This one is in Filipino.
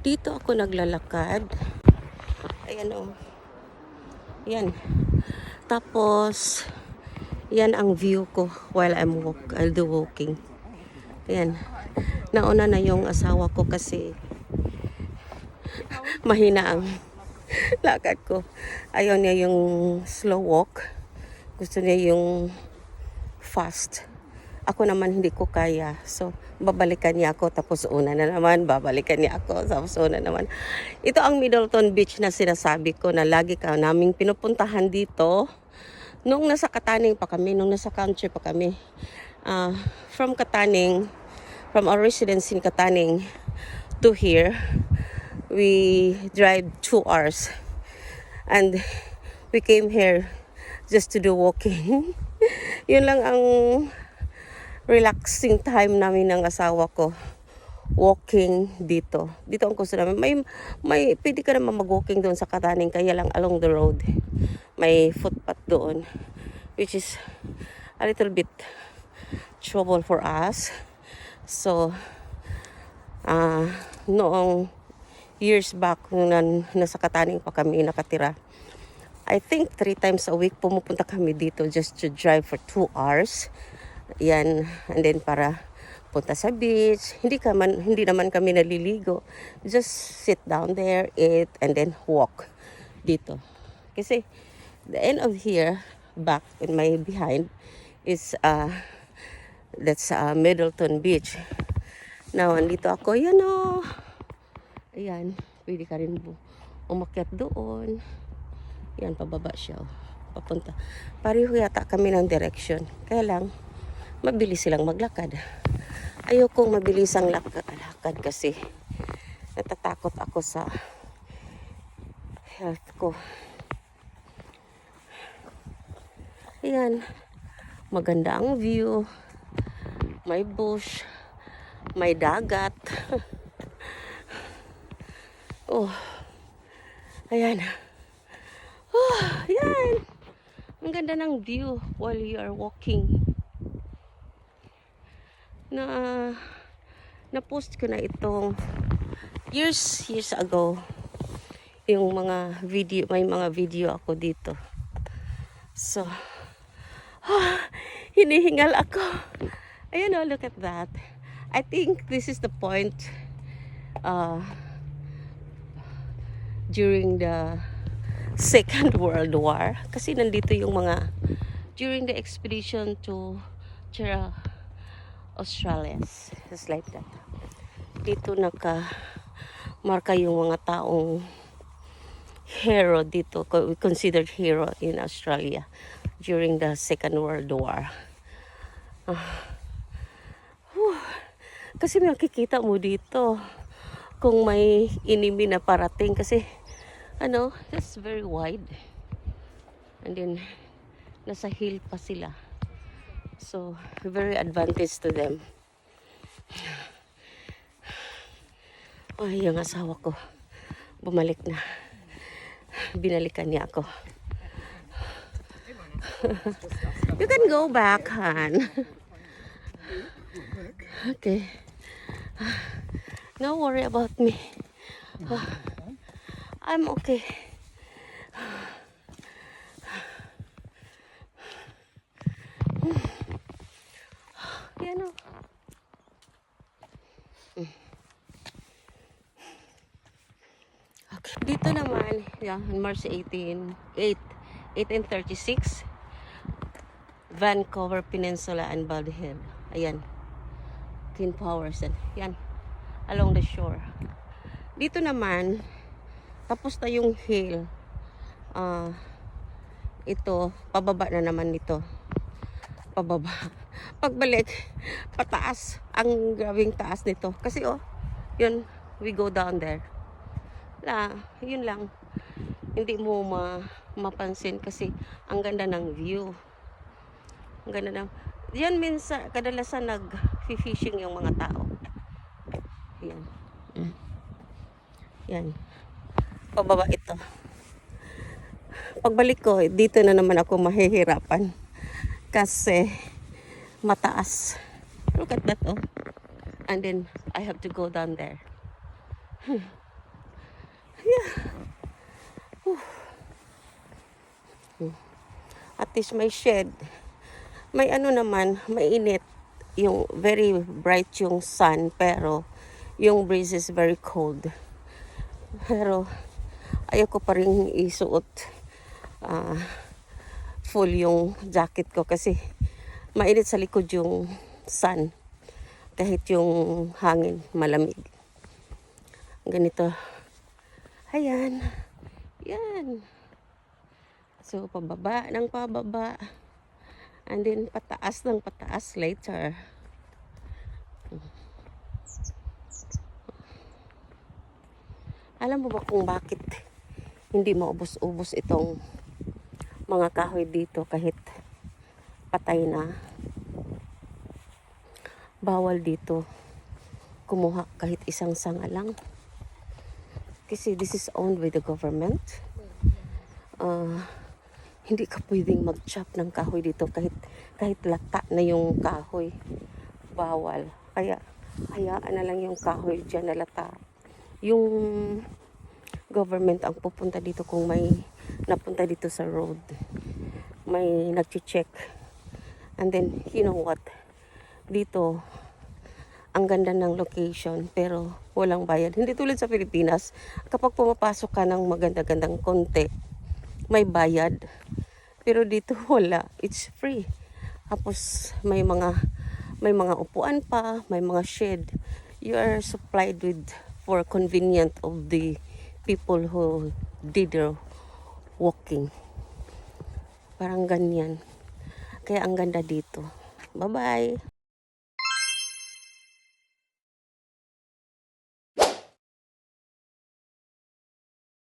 Dito ako naglalakad. Ayan o. Yan. Tapos, yan ang view ko while I'll do walking. Ayan. Nauna na yung asawa ko kasi mahina ang lakad ko. Ayaw niya yung slow walk. Gusto niya yung fast. Ako naman hindi ko kaya. So, babalikan niya ako. Tapos una na naman, babalikan niya ako. Tapos una naman. Ito ang Middleton Beach na sinasabi ko na lagi ka naming pinupuntahan dito. Nung nasa Kataning pa kami, nung nasa country pa kami. From Kataning, from our residence in Kataning to here, we drive 2 hours. And we came here just to do walking. Yun lang ang relaxing time namin ng asawa ko. Walking dito. Dito ang gusto namin. May pwede ka naman mag-walking doon sa Kataning, kaya lang along the road. May footpath doon. Which is a little bit trouble for us. So, noong years back, nung nasa Kataning pa kami nakatira, I think 3 times a week pumupunta kami dito just to drive for 2 hours. Yan, and then para punta sa beach. Hindi naman kami naliligo. Just sit down there, eat, and then walk dito. Kasi the end of here, back in my behind, is that's Middleton Beach. Now, andito ako. Yan o. Ayan, pwede ka rin umakyat doon. Yan, pababa siya. Papunta. Pareho yata kami ng direction. Kaya lang, mabilis silang maglakad. Ayokong mabilis ang lakad kasi natatakot ako sa health ko. Ayan. Maganda ang view. May bush. May dagat. Oh. Ayan. Oh, ayan. Ang ganda ng view while you are walking. Na-post ko na itong years ago. Yung mga video, may mga video ako dito. So, hinihingal ako. Ayan o, look at that. I think this is the point during the Second World War. Kasi nandito yung mga during the expedition to Australia. Just like that. Dito marka yung mga taong hero dito. Considered hero in Australia during the Second World War. Kasi makikita mo dito kung may enemy na parating. Kasi it's very wide. And then, nasa hill pa sila. So, very advantage to them. Ay, yung asawa ko, bumalik na. Binalikan niya ako. You can go back, Han. Okay. No worry about me. I'm okay. Yan o. Okay. Dito naman, March 1836, Vancouver Peninsula and Bald Hill. Ayan. Twin Towers. Yan. Along the shore. Dito naman, tapos na yung hill. Ito, pababa na naman nito. Pababa. Pagbalik, pataas. Ang grabing taas nito. Kasi yun, we go down there. Yun lang. Hindi mo mapansin kasi ang ganda ng view. Ang ganda ng... Yan minsan, kadalasan nag-fishing yung mga tao. Yan. Yan. Pababa ito. Pagbalik ko, dito na naman ako mahihirapan. Kasi mataas. Look at that, And then, I have to go down there. At least may shade. May ano naman, mainit. Yung very bright yung sun, pero yung breeze is very cold. Pero ayaw ko pa rin isuot full yung jacket ko kasi mainit sa likod yung sun. Kahit yung hangin malamig. Ganito. Ayan. Yan. So, pababa ng pababa. And then, pataas ng pataas later. Alam mo ba kung bakit hindi maubos-ubos itong mga kahoy dito kahit patay na? Bawal dito kumuha kahit isang sanga lang. Kasi this is owned by the government. Hindi ka pwedeng mag-chop ng kahoy dito kahit lata na yung kahoy. Bawal. Kaya hayaan na lang yung kahoy dyan na lata. Yung government ang pupunta dito kung may napunta dito sa road. May nag-check. And then, you know what? Dito, ang ganda ng location pero walang bayad. Hindi tulad sa Pilipinas, kapag pumapasok ka ng maganda-gandang konti, may bayad. Pero dito wala, it's free. Tapos may mga upuan pa, may mga shed. You are supplied with for convenient of the people who did their walking. Parang ganyan. Kaya ang ganda dito. Bye-bye.